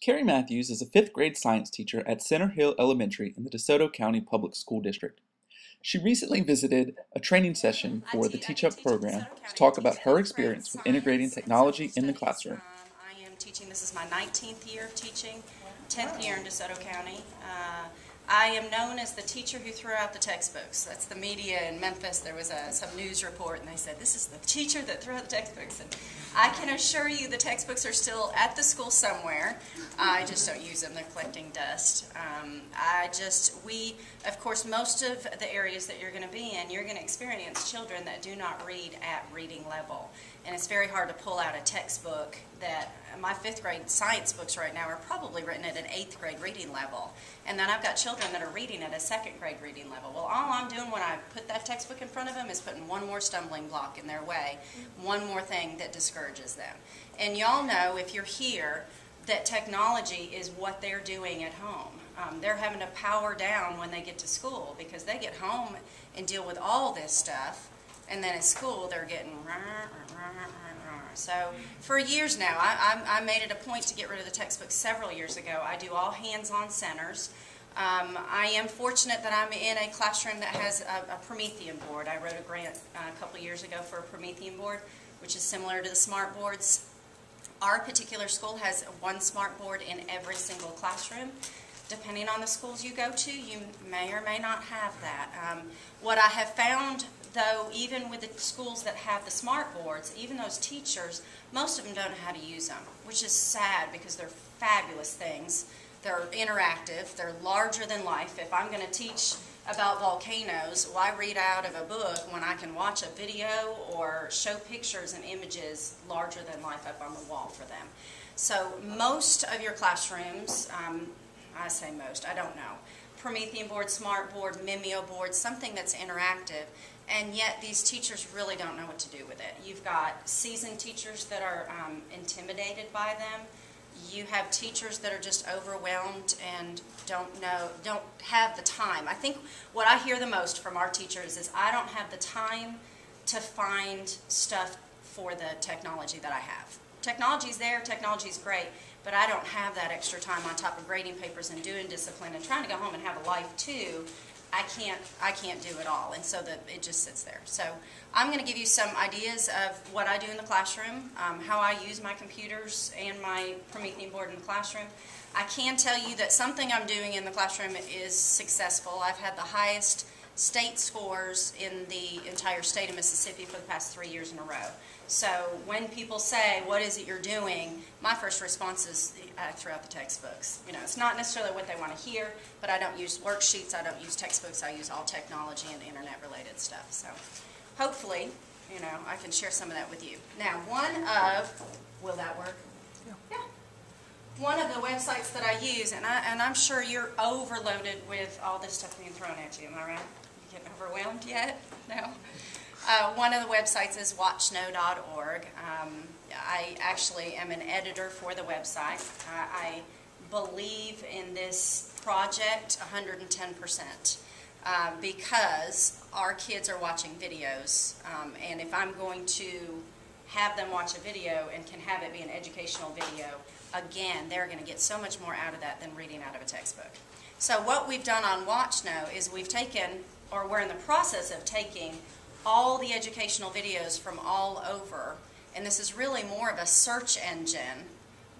Kerry Matthews is a 5th grade science teacher at Center Hill Elementary in the DeSoto County Public School District. She recently visited a training session for the TeachUp program to talk about her experience with integrating technology in the classroom. I am teaching, this is my 19th year of teaching, 10th year in DeSoto County. I am known as the teacher who threw out the textbooks. That's the media in Memphis. There was some news report and they said, this is the teacher that threw out the textbooks. And I can assure you the textbooks are still at the school somewhere. I just don't use them. They're collecting dust. Of course, most of the areas that you're going to be in, you're going to experience children that do not read at reading level. And it's very hard to pull out a textbook that, my 5th grade science books right now are probably written at an 8th grade reading level. And then I've got children that are reading at a 2nd grade reading level. Well, all I'm doing when I put that textbook in front of them is putting one more stumbling block in their way, one more thing that discourages them. And y'all know, if you're here, that technology is what they're doing at home. They're having to power down when they get to school because they get home and deal with all this stuff, and then at school they're getting so for years now, I made it a point to get rid of the textbooks several years ago. I do all hands-on centers. I am fortunate that I'm in a classroom that has a Promethean board. I wrote a grant a couple years ago for a Promethean board, which is similar to the smart boards. Our particular school has one smart board in every single classroom. Depending on the schools you go to, you may or may not have that. What I have found, though, even with the schools that have the smart boards, even those teachers, most of them don't know how to use them, which is sad because they're fabulous things. They're interactive. They're larger than life. If I'm going to teach about volcanoes, why read out of a book when I can watch a video or show pictures and images larger than life up on the wall for them? So most of your classrooms, I say most, I don't know, Promethean board, smart board, Mimeo board, something that's interactive, and yet these teachers really don't know what to do with it. You've got seasoned teachers that are intimidated by them. You have teachers that are just overwhelmed and don't have the time. I think what I hear the most from our teachers is, I don't have the time to find stuff for the technology that I have. Technology's there, technology's great, but I don't have that extra time on top of grading papers and doing discipline and trying to go home and have a life too. I can't do it all, and so it just sits there. So I'm going to give you some ideas of what I do in the classroom, how I use my computers and my Promethean board in the classroom. I can tell you that something I'm doing in the classroom is successful. I've had the highest state scores in the entire state of Mississippi for the past 3 years in a row. So when people say, what is it you're doing, my first response is, I throw out the textbooks. You know, it's not necessarily what they want to hear, but I don't use worksheets, I don't use textbooks, I use all technology and internet related stuff. So hopefully, you know, I can share some of that with you. Now, will that work? Yeah. One of the websites that I use, and I'm sure you're overloaded with all this stuff being thrown at you, am I right? You getting overwhelmed yet? No? One of the websites is watchknow.org. I actually am an editor for the website. I believe in this project 110% because our kids are watching videos, and if I'm going to have them watch a video and can have it be an educational video, again, they're going to get so much more out of that than reading out of a textbook. So what we've done on WatchKnow is we've taken, or we're in the process of taking, all the educational videos from all over, and this is really more of a search engine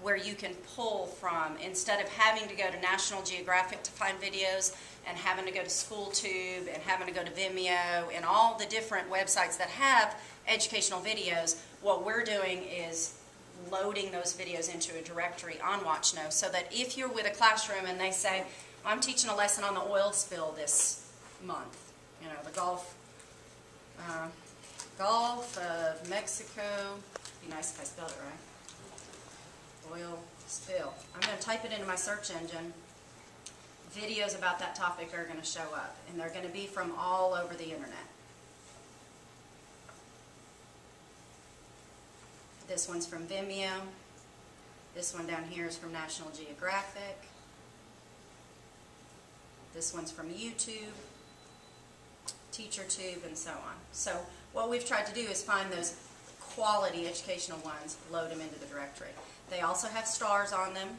where you can pull from, instead of having to go to National Geographic to find videos and having to go to SchoolTube and having to go to Vimeo and all the different websites that have educational videos. What we're doing is loading those videos into a directory on WatchKnow, so that if you're with a classroom and they say, I'm teaching a lesson on the oil spill this month, you know, the Gulf of Mexico, it'd be nice if I spelled it right, oil spill. I'm going to type it into my search engine. Videos about that topic are going to show up, and they're going to be from all over the internet. This one's from Vimeo. This one down here is from National Geographic. This one's from YouTube, TeacherTube, and so on. So what we've tried to do is find those quality educational ones, load them into the directory. They also have stars on them.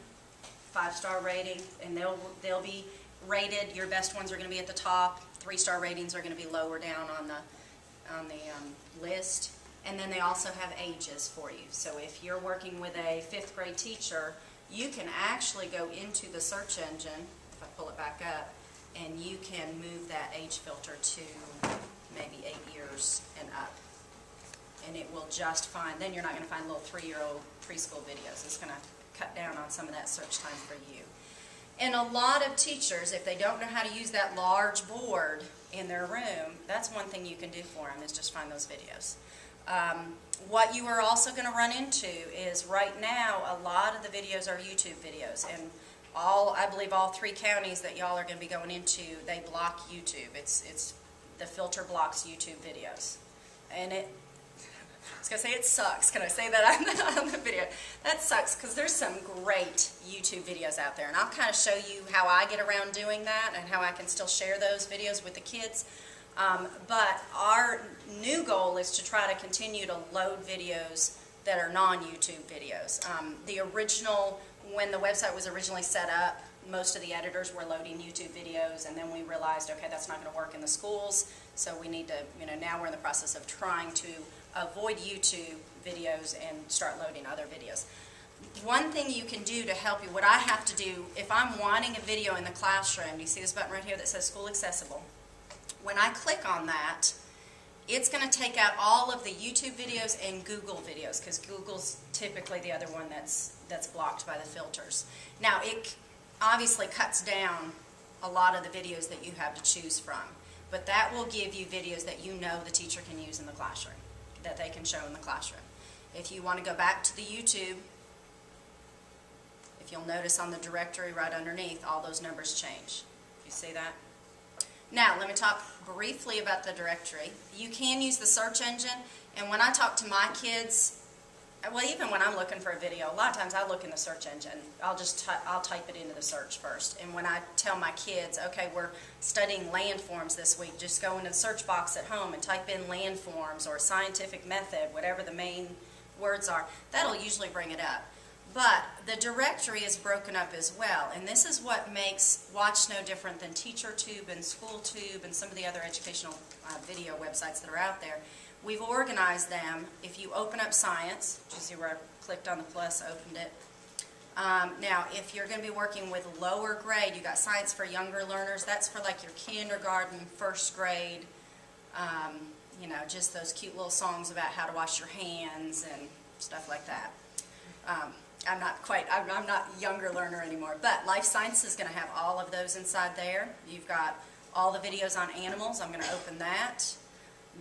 5-star rating, and they'll be rated. Your best ones are going to be at the top. 3-star ratings are going to be lower down on the list. And then they also have ages for you. So if you're working with a 5th grade teacher, you can actually go into the search engine, if I pull it back up, and you can move that age filter to maybe 8 years and up. And it will just find, then you're not going to find little 3-year-old preschool videos. It's going to cut down on some of that search time for you. And a lot of teachers, if they don't know how to use that large board in their room, that's one thing you can do for them, is just find those videos. What you are also going to run into is, right now, a lot of the videos are YouTube videos, and I believe all 3 counties that y'all are going to be going into, they block YouTube. It's the filter blocks YouTube videos, and I was going to say it sucks. Can I say that on the video? That sucks, because there's some great YouTube videos out there, and I'll kind of show you how I get around doing that and how I can still share those videos with the kids. But our new goal is to try to continue to load videos that are non-YouTube videos. The original, when the website was originally set up, most of the editors were loading YouTube videos, and then we realized, okay, that's not going to work in the schools, so we need to, now we're in the process of trying to avoid YouTube videos and start loading other videos. One thing you can do to help you, what I have to do, if I'm wanting a video in the classroom, do you see this button right here that says School Accessible? When I click on that, it's going to take out all of the YouTube videos and Google videos, because Google's typically the other one that's blocked by the filters. Now, it obviously cuts down a lot of the videos that you have to choose from, but that will give you videos that you know the teacher can use in the classroom, that they can show in the classroom. If you want to go back to the YouTube, if you'll notice on the directory right underneath, all those numbers change. You see that? Now, let me talk briefly about the directory. You can use the search engine, and when I talk to my kids, well, even when I'm looking for a video, a lot of times I look in the search engine. I'll type it into the search first. And when I tell my kids, okay, we're studying landforms this week, just go into the search box at home and type in landforms or scientific method, whatever the main words are, that'll usually bring it up. But the directory is broken up as well, and this is what makes Watch no different than TeachUp and SchoolTube and some of the other educational video websites that are out there. We've organized them. If you open up science, which you see where I clicked on the plus, opened it. Now, if you're going to be working with lower grade, you got science for younger learners. That's for like your kindergarten, 1st grade, just those cute little songs about how to wash your hands and stuff like that. I'm not a younger learner anymore, but life science is going to have all of those inside there. You've got all the videos on animals. I'm going to open that.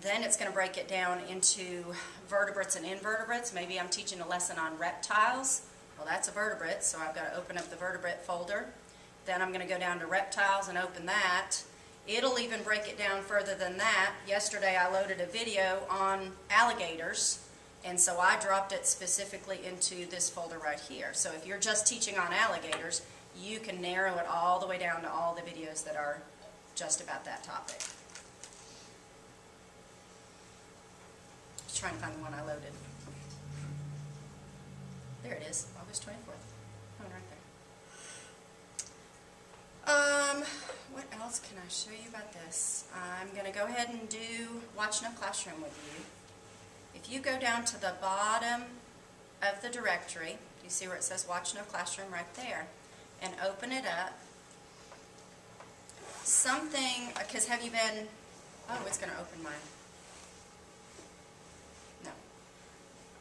Then it's going to break it down into vertebrates and invertebrates. Maybe I'm teaching a lesson on reptiles. Well, that's a vertebrate, so I've got to open up the vertebrate folder. Then I'm going to go down to reptiles and open that. It'll even break it down further than that. Yesterday I loaded a video on alligators, and so I dropped it specifically into this folder right here. So if you're just teaching on alligators, you can narrow it all the way down to all the videos that are just about that topic. Just trying to find the one I loaded. There it is, August 24th. Oh, right there. What else can I show you about this? I'm going to go ahead and do Watch No Classroom with you. If you go down to the bottom of the directory, you see where it says Watch No Classroom right there, and open it up. Something, because have you been, oh, it's going to open mine. No.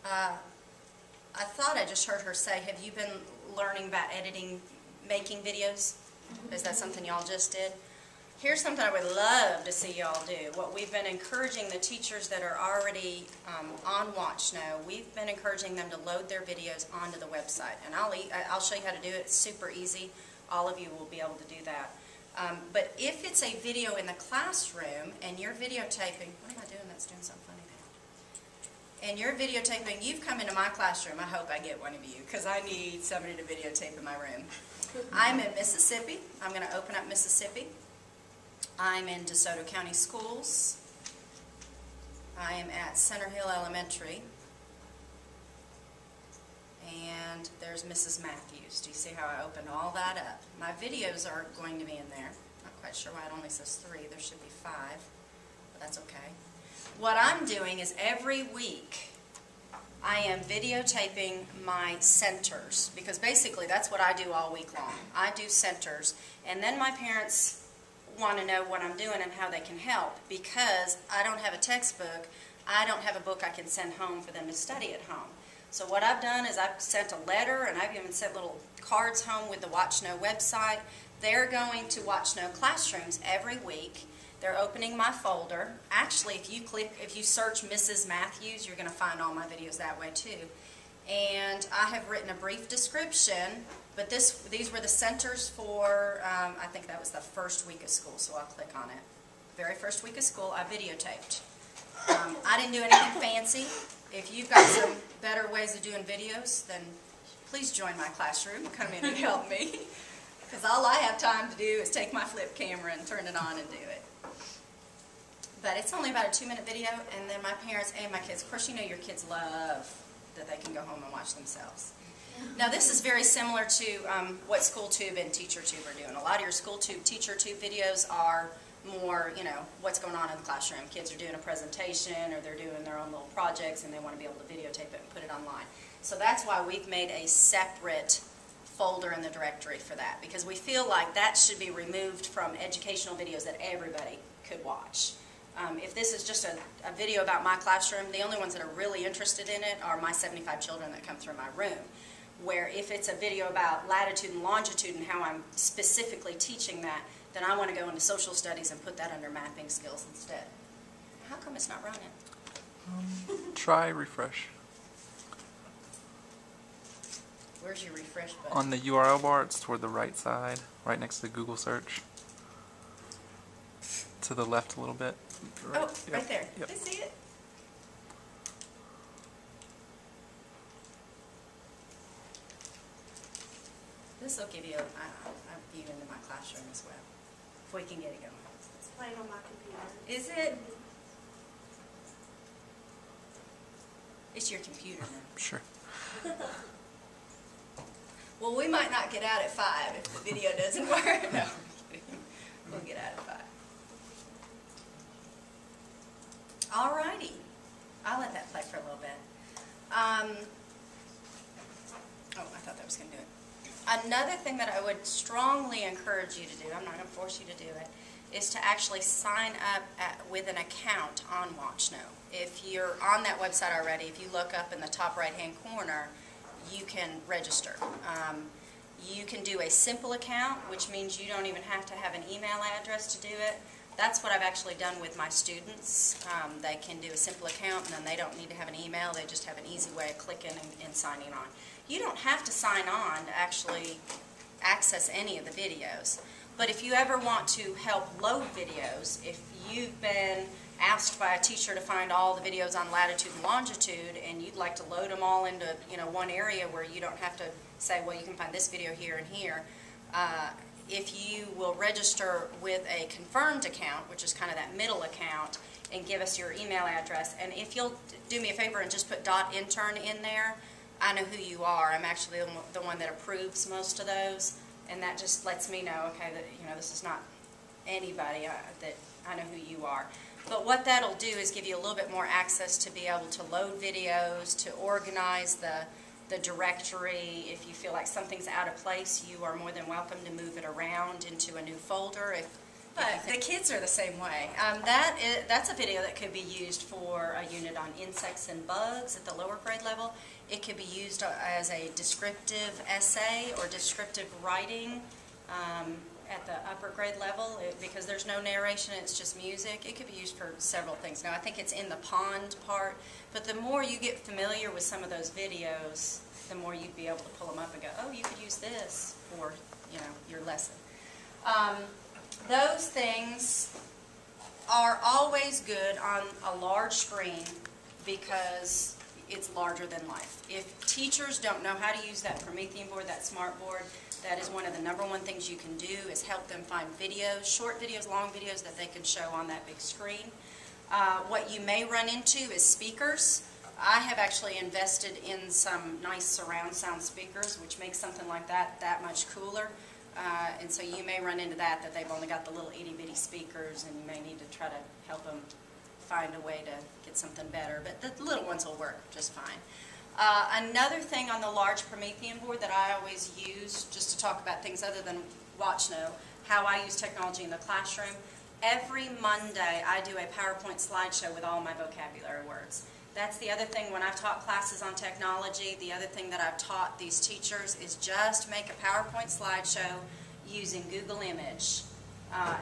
I thought I just heard her say, have you been learning about editing, making videos? Is that something y'all just did? Here's something I would love to see y'all do. What we've been encouraging the teachers that are already on Watch No, we've been encouraging them to load their videos onto the website. And I'll show you how to do it. It's super easy. All of you will be able to do that. But if it's a video in the classroom and you're videotaping, what am I doing that's doing something funny there? And you're videotaping, you've come into my classroom. I hope I get one of you, because I need somebody to videotape in my room. I'm in Mississippi. I'm going to open up Mississippi. I'm in DeSoto County Schools. I am at Center Hill Elementary. And there's Mrs. Matthews. Do you see how I opened all that up? My videos are going to be in there. Not quite sure why it only says 3. There should be 5, but that's okay. What I'm doing is every week I am videotaping my centers, because basically that's what I do all week long. I do centers, and then my parents want to know what I'm doing and how they can help, because I don't have a textbook. I don't have a book I can send home for them to study at home. So what I've done is I've sent a letter, and I've even sent little cards home with the Watch Know website. They're going to Watch Know classrooms every week. They're opening my folder. Actually, if you search Mrs. Matthews, you're going to find all my videos that way too. And I have written a brief description, but these were the centers for, I think that was the first week of school, so I'll click on it. Very first week of school, I videotaped. I didn't do anything fancy. If you've got some better ways of doing videos, then please join my classroom. Come in and help me. Because all I have time to do is take my flip camera and turn it on and do it. But it's only about a 2-minute video, and then my parents and my kids, of course you know your kids love that they can go home and watch themselves. Now this is very similar to what SchoolTube and TeachUp are doing. A lot of your SchoolTube, TeachUp videos are more, you know, what's going on in the classroom. Kids are doing a presentation, or they're doing their own little projects, and they want to be able to videotape it and put it online. So that's why we've made a separate folder in the directory for that, because we feel like that should be removed from educational videos that everybody could watch. If this is just a video about my classroom, the only ones that are really interested in it are my 75 children that come through my room. Where if it's a video about latitude and longitude and how I'm specifically teaching that, then I want to go into social studies and put that under mapping skills instead. How come it's not running? Try refresh. Where's your refresh button? On the URL bar, it's toward the right side, right next to Google search. To the left a little bit. Right. Oh, Yep. right there. Yep. Did I see it? This will give you a view into my classroom as well, if we can get it going. It's playing on my computer. Is it? It's your computer now. Sure. Well, we might not get out at 5 if the video doesn't work. No, we'll get out at 5. Alrighty. I'll let that play for a little bit. Oh, I thought that was going to do it. Another thing that I would strongly encourage you to do, I'm not going to force you to do it, is to actually sign up with an account on Watch Know. If you're on that website already, if you look up in the top right-hand corner, you can register. You can do a simple account, which means you don't even have to have an email address to do it. That's what I've actually done with my students. They can do a simple account, and then they don't need to have an email. They just have an easy way of clicking and signing on. You don't have to sign on to actually access any of the videos. But if you ever want to help load videos, if you've been asked by a teacher to find all the videos on latitude and longitude, and you'd like to load them all into one area where you don't have to say, well, you can find this video here and here, if you will register with a confirmed account, which is kind of that middle account, and give us your email address, and if you'll do me a favor and just put .intern in there, I know who you are. I'm actually the one that approves most of those, and that just lets me know, okay, that this is not anybody, that I know who you are. But what that'll do is give you a little bit more access to be able to load videos, to organize the directory. If you feel like something's out of place, you are more than welcome to move it around into a new folder. But the kids are the same way. That's a video that could be used for a unit on insects and bugs at the lower grade level. It could be used as a descriptive essay or descriptive writing at the upper grade level, because there's no narration, it's just music. It could be used for several things. Now, I think it's in the pond part, but the more you get familiar with some of those videos, the more you'd be able to pull them up and go, oh, you could use this for your lesson. Those things are always good on a large screen because it's larger than life. If teachers don't know how to use that Promethean board, that smart board, that is one of the #1 things you can do, is help them find videos, short videos, long videos that they can show on that big screen. What you may run into is speakers. I have actually invested in some nice surround sound speakers, which makes something like that much cooler. And so you may run into that they've only got the little itty-bitty speakers, and you may need to try to help them find a way to get something better. But the little ones will work just fine. Another thing on the large Promethean board that I always use, just to talk about things other than WatchKnow, how I use technology in the classroom. Every Monday I do a PowerPoint slideshow with all my vocabulary words. That's the other thing when I've taught classes on technology, the other thing that I've taught these teachers is just make a PowerPoint slideshow using Google Image.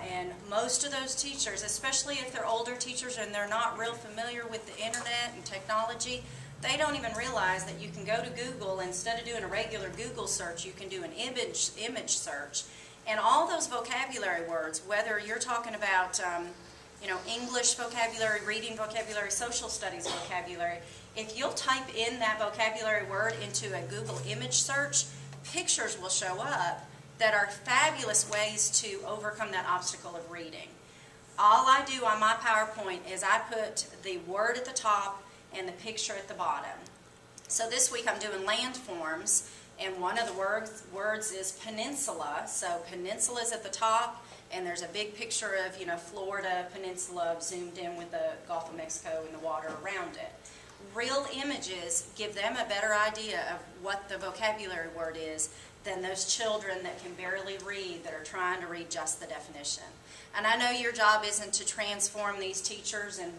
And most of those teachers, especially if they're older teachers and they're not real familiar with the internet and technology, they don't even realize that you can go to Google, instead of doing a regular Google search, you can do an image search. And all those vocabulary words, whether you're talking about English vocabulary, reading vocabulary, social studies vocabulary, if you'll type in that vocabulary word into a Google image search, pictures will show up that are fabulous ways to overcome that obstacle of reading. All I do on my PowerPoint is I put the word at the top and the picture at the bottom. So this week I'm doing landforms, and one of the words is peninsula. So peninsula is at the top, and there's a big picture of Florida peninsula zoomed in with the Gulf of Mexico and the water around it. Real images give them a better idea of what the vocabulary word is than those children that can barely read, that are trying to read just the definition. And I know your job isn't to transform these teachers and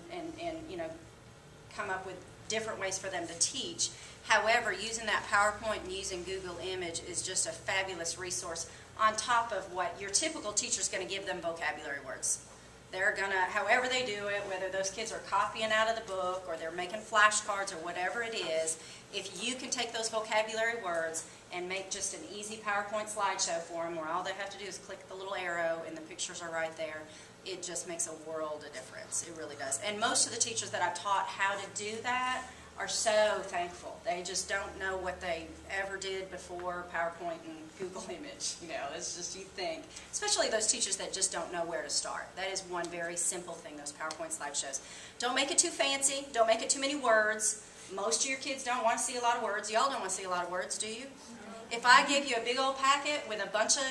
come up with different ways for them to teach. However, using that PowerPoint and using Google Image is just a fabulous resource on top of what your typical teacher is going to give them vocabulary words. They're going to, however they do it, whether those kids are copying out of the book or they're making flashcards or whatever it is, if you can take those vocabulary words and make just an easy PowerPoint slideshow for them where all they have to do is click the little arrow and the pictures are right there, it just makes a world of difference. It really does. And most of the teachers that I've taught how to do that are so thankful. They just don't know what they ever did before PowerPoint and Google Image. It's just, you think, especially those teachers that just don't know where to start. That is one very simple thing, those PowerPoint slideshows. Don't make it too fancy. Don't make it too many words. Most of your kids don't want to see a lot of words. Y'all don't want to see a lot of words, do you? If I give you a big old packet with a bunch of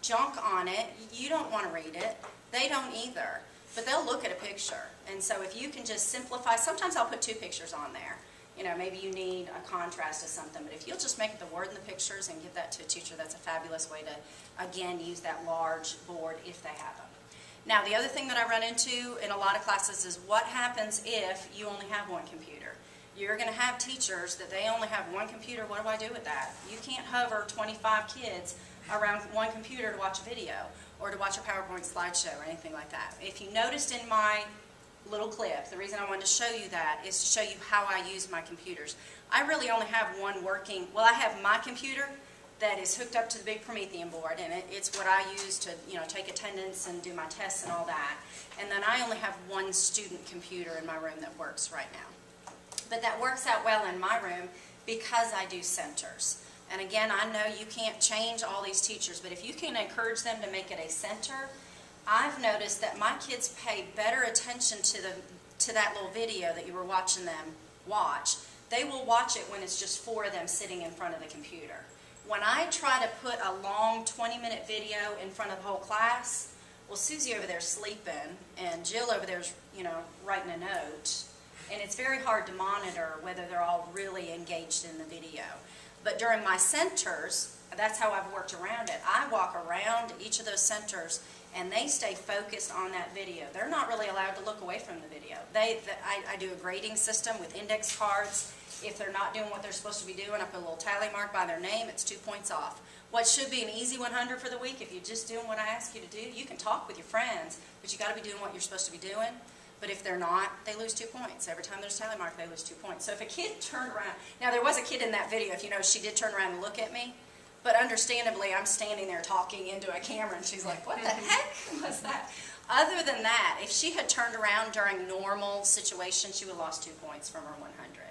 junk on it, you don't want to read it. They don't either. But they'll look at a picture. And so if you can just simplify, sometimes I'll put two pictures on there. Maybe you need a contrast of something, but if you'll just make the word and the pictures and give that to a teacher, that's a fabulous way to, again, use that large board if they have them. Now, the other thing that I run into in a lot of classes is what happens if you only have one computer. You're going to have teachers that they only have one computer. What do I do with that? You can't hover 25 kids around one computer to watch a video or to watch a PowerPoint slideshow or anything like that. If you noticed in my little clip, the reason I wanted to show you that is to show you how I use my computers. I really only have one working, well, I have my computer that is hooked up to the big Promethean board, and it's what I use to take attendance and do my tests and all that. And then I only have one student computer in my room that works right now. But that works out well in my room because I do centers. And again, I know you can't change all these teachers, but if you can encourage them to make it a center, I've noticed that my kids pay better attention to that little video that you were watching them watch. They will watch it when it's just four of them sitting in front of the computer. When I try to put a long 20-minute video in front of the whole class, well, Susie over there is sleeping, and Jill over there is, writing a note, and it's very hard to monitor whether they're all really engaged in the video. But during my centers, that's how I've worked around it. I walk around each of those centers, and they stay focused on that video. They're not really allowed to look away from the video. I do a grading system with index cards. If they're not doing what they're supposed to be doing, I put a little tally mark by their name. It's 2 points off. What should be an easy 100 for the week, if you're just doing what I ask you to do, you can talk with your friends, but you got to be doing what you're supposed to be doing. But if they're not, they lose 2 points. Every time there's a tally mark, they lose 2 points. So if a kid turned around, now there was a kid in that video, if you know, she did turn around and look at me, but understandably, I'm standing there talking into a camera, and she's like, what the heck was that? Other than that, if she had turned around during normal situations, she would have lost 2 points from her 100.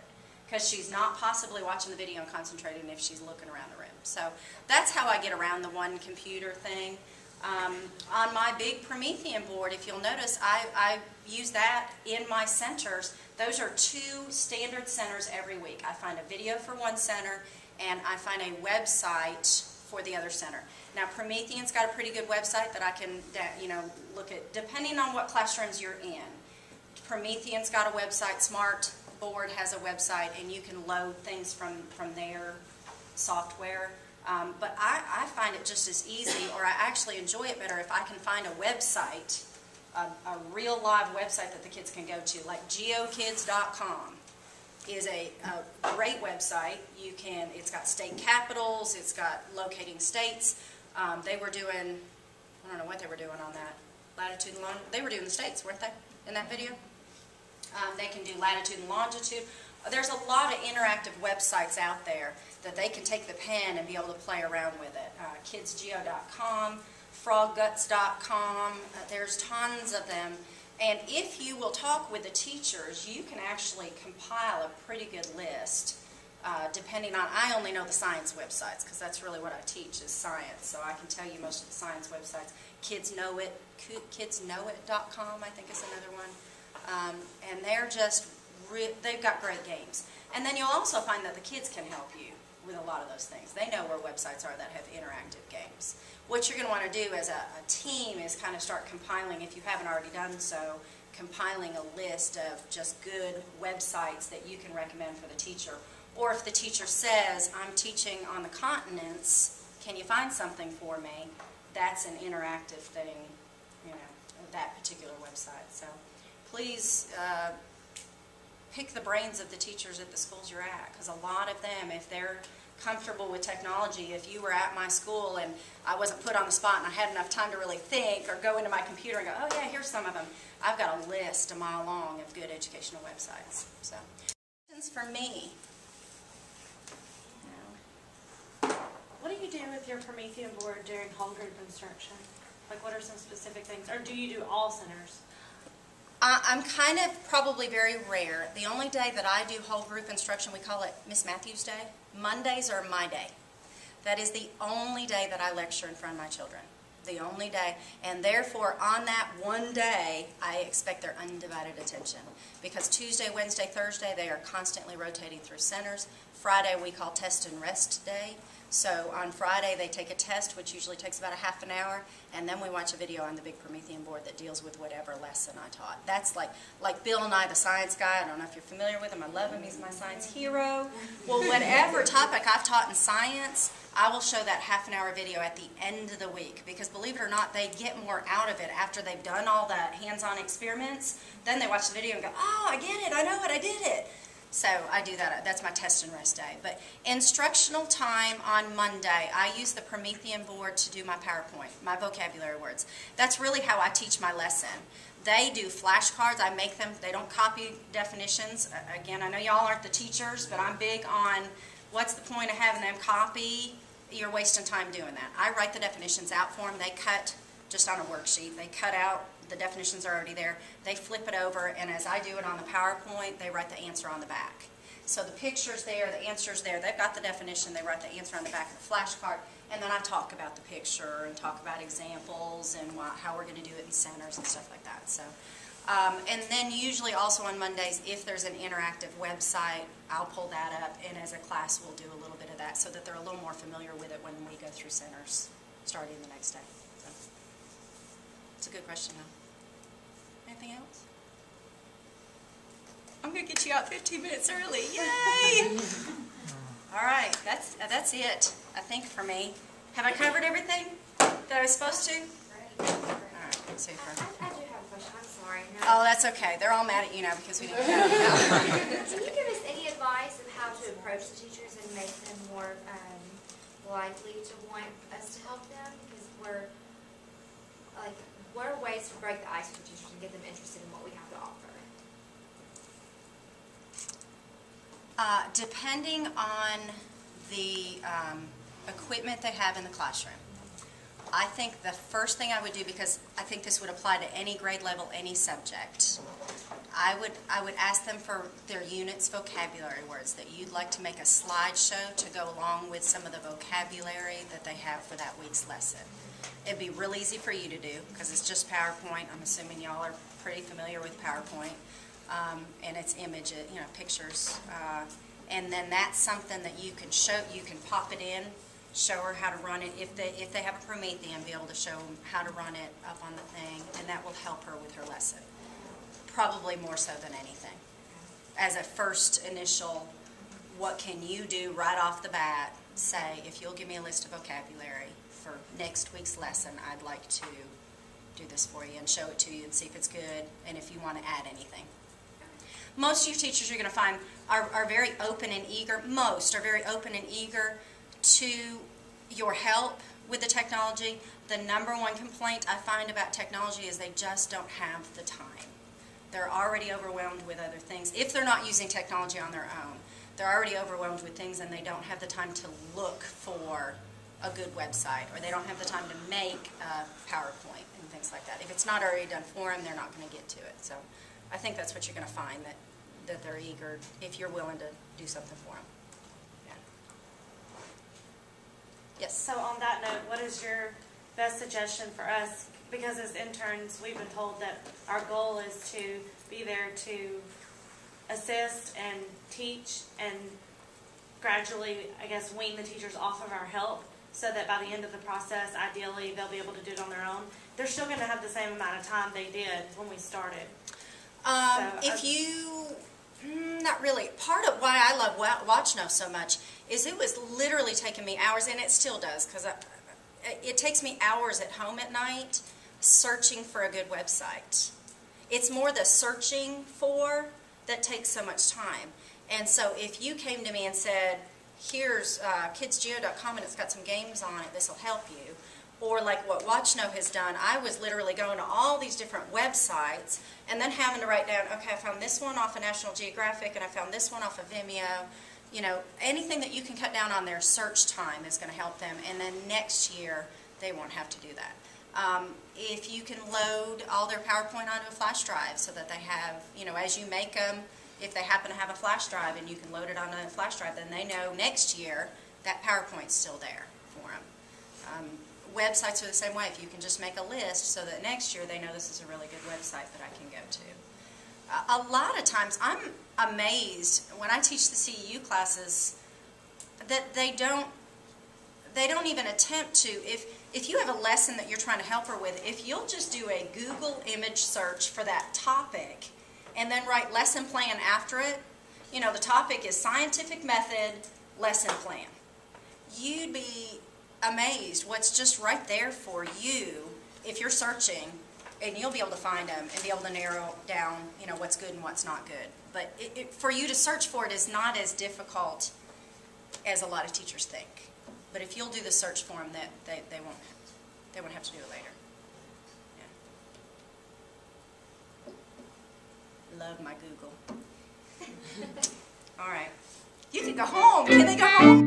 Because she's not possibly watching the video and concentrating if she's looking around the room. So that's how I get around the one computer thing. On my big Promethean board, if you'll notice, I use that in my centers. Those are 2 standard centers every week. I find a video for one center, and I find a website for the other center. Now, Promethean's got a pretty good website that I can, look at, depending on what classrooms you're in. Promethean's got a website, Smartboard has a website, and you can load things from their software. But I find it just as easy, or I actually enjoy it better if I can find a website, a real live website that the kids can go to, like geokids.com is a great website. It's got state capitals, it's got locating states. They were doing, I don't know what they were doing on that, latitude and longitude. They were doing the states, weren't they, in that video? They can do latitude and longitude. There's a lot of interactive websites out there that they can take the pen and be able to play around with it. Kidsgeo.com, frogguts.com, there's tons of them. And if you will talk with the teachers, you can actually compile a pretty good list, depending on, I only know the science websites, because that's really what I teach is science, so I can tell you most of the science websites. Kidsknowit.com, I think is another one. And they're just, they've got great games. And then you'll also find that the kids can help you with a lot of those things. They know where websites are that have interactive games. What you're going to want to do as a team is kind of start compiling, if you haven't already done so, compiling a list of just good websites that you can recommend for the teacher. Or if the teacher says, I'm teaching on the continents, can you find something for me? That's an interactive thing, that particular website. So please pick the brains of the teachers at the schools you're at, because a lot of them, if they're comfortable with technology, if you were at my school and I wasn't put on the spot and I had enough time to really think or go into my computer and go, oh yeah, here's some of them. I've got a list a mile long of good educational websites. So, questions for me? What do you do with your Promethean board during whole group instruction? Like, what are some specific things? Or do you do all centers? I'm kind of probably very rare. The only day that I do whole group instruction, we call it Miss Matthews Day. Mondays are my day. That is the only day that I lecture in front of my children. The only day. And therefore, on that one day, I expect their undivided attention. Because Tuesday, Wednesday, Thursday, they are constantly rotating through centers. Friday, we call Test and Rest Day. So on Friday, they take a test, which usually takes about a half an hour, and then we watch a video on the big Promethean board that deals with whatever lesson I taught. That's like Bill Nye, the science guy. I don't know if you're familiar with him. I love him. He's my science hero. Well, whatever topic I've taught in science, I will show that half-an-hour video at the end of the week, because believe it or not, they get more out of it after they've done all the hands-on experiments. Then they watch the video and go, oh, I get it. I know it. I did it. So I do that. That's my test and rest day. But instructional time on Monday, I use the Promethean board to do my PowerPoint, my vocabulary words. That's really how I teach my lesson. They do flashcards. I make them. They don't copy definitions. Again, I know y'all aren't the teachers, but I'm big on what's the point of having them copy. You're wasting time doing that. I write the definitions out for them. They cut just on a worksheet. They cut out. The definitions are already there. They flip it over, and as I do it on the PowerPoint, they write the answer on the back. So the picture's there, the answer's there. They've got the definition. They write the answer on the back of the flashcard, and then I talk about the picture and talk about examples and how we're going to do it in centers and stuff like that. So, and then usually also on Mondays, if there's an interactive website, I'll pull that up, and as a class, we'll do a little bit of that so that they're a little more familiar with it when we go through centers starting the next day. So, it's a good question, though. Anything else? I'm going to get you out 15 minutes early. Yay! All right, that's it, I think, for me. Have I covered everything that I was supposed to? All right, super. I do have a question. I'm sorry. No. Oh, that's okay. They're all mad at you now because we didn't have it. Can you give us any advice of how to approach the teachers and make them more likely to want us to help them? Because what are ways to break the ice with teachers and get them interested in what we have to offer? Depending on the equipment they have in the classroom, I think the first thing I would do, because I think this would apply to any grade level, any subject, I would ask them for their unit's vocabulary words, that you'd like to make a slideshow to go along with some of the vocabulary that they have for that week's lesson. It'd be real easy for you to do because it's just PowerPoint. I'm assuming y'all are pretty familiar with PowerPoint. and it's images, pictures. And then that's something that you can show. You can pop it in, show her how to run it. If they have a Promethean, be able to show them how to run it up on the thing, and that will help her with her lesson. Probably more so than anything. As a first initial, what can you do right off the bat? Say, if you'll give me a list of vocabulary for next week's lesson, I'd like to do this for you and show it to you and see if it's good and if you want to add anything. Most of your teachers you're going to find are very open and eager. Most are very open and eager to your help with the technology. The number one complaint I find about technology is they just don't have the time. They're already overwhelmed with other things. If they're not using technology on their own, they're already overwhelmed with things and they don't have the time to look for a good website, or they don't have the time to make a PowerPoint and things like that. If it's not already done for them, they're not going to get to it. So I think that's what you're going to find, that they're eager if you're willing to do something for them. Yeah. Yes? So on that note, what is your best suggestion for us? Because as interns, we've been told that our goal is to be there to assist and teach and gradually, I guess, wean the teachers off of our help so that by the end of the process, ideally, they'll be able to do it on their own. They're still going to have the same amount of time they did when we started. Not really. Part of why I love WatchNo so much is it was literally taking me hours, and it still does, because it takes me hours at home at night searching for a good website. It's more the searching for that takes so much time. And so if you came to me and said, here's kidsgeo.com and it's got some games on it, this will help you. Or like what WatchNo has done, I was literally going to all these different websites and then having to write down, okay, I found this one off of National Geographic and I found this one off of Vimeo. You know, anything that you can cut down on their search time is going to help them. And then next year, they won't have to do that. If you can load all their PowerPoint onto a flash drive so that they have, you know, as you make them, if they happen to have a flash drive and you can load it onto a flash drive, then they know next year that PowerPoint's still there for them. Websites are the same way. If you can just make a list so that next year they know this is a really good website that I can go to. A lot of times I'm amazed when I teach the CEU classes that they don't even attempt to, if you have a lesson that you're trying to help her with, if you'll just do a Google image search for that topic and then write lesson plan after it, you know, the topic is scientific method lesson plan. You'd be amazed what's just right there for you if you're searching, and you'll be able to find them and be able to narrow down, you know, what's good and what's not good. But for you to search for it is not as difficult as a lot of teachers think. But if you'll do the search for them, they won't have to do it later. Yeah. Love my Google. All right. You can go home. Can they go home?